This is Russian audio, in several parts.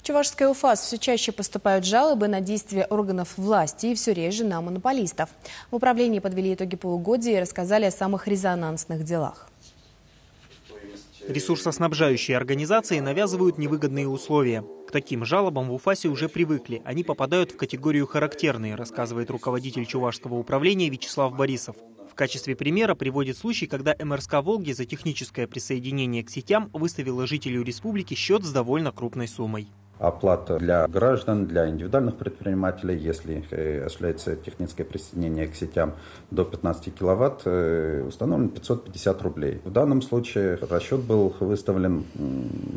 В Чувашской УФАС все чаще поступают жалобы на действия органов власти и все реже на монополистов. В управлении подвели итоги полугодия и рассказали о самых резонансных делах. Ресурсоснабжающие организации навязывают невыгодные условия. К таким жалобам в УФАСе уже привыкли. Они попадают в категорию «характерные», рассказывает руководитель Чувашского управления Вячеслав Борисов. В качестве примера приводит случай, когда МРСК «Волги» за техническое присоединение к сетям выставила жителю республики счет с довольно крупной суммой. Оплата для граждан, для индивидуальных предпринимателей, если осуществляется техническое присоединение к сетям до 15 киловатт, установлено 550 рублей. В данном случае расчет был выставлен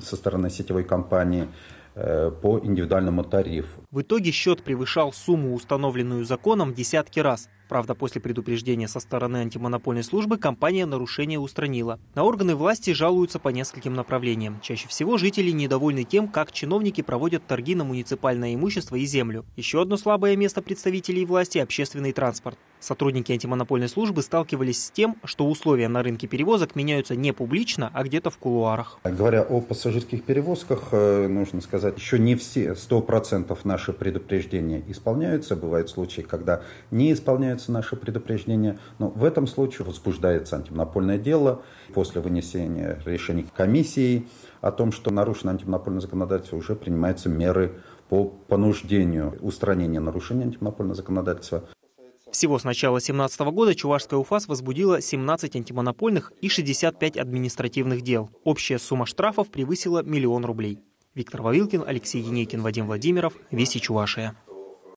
со стороны сетевой компании по индивидуальному тарифу. В итоге счет превышал сумму, установленную законом, десятки раз. Правда, после предупреждения со стороны антимонопольной службы компания нарушение устранила. На органы власти жалуются по нескольким направлениям. Чаще всего жители недовольны тем, как чиновники проводят торги на муниципальное имущество и землю. Еще одно слабое место представителей власти – общественный транспорт. Сотрудники антимонопольной службы сталкивались с тем, что условия на рынке перевозок меняются не публично, а где-то в кулуарах. Говоря о пассажирских перевозках, нужно сказать, еще не все 100% наши предупреждения исполняются. Бывают случаи, когда не исполняются наши предупреждения. Но в этом случае возбуждается антимонопольное дело после вынесения решений комиссии о том, что нарушено антимонопольное законодательство, уже принимаются меры по понуждению устранения нарушения антимонопольного законодательства. Всего с начала 2017 года Чувашская УФАС возбудила 17 антимонопольных и 65 административных дел. Общая сумма штрафов превысила 1 000 000 рублей. Виктор Вавилкин, Алексей Енейкин, Вадим Владимиров. Вести Чувашия.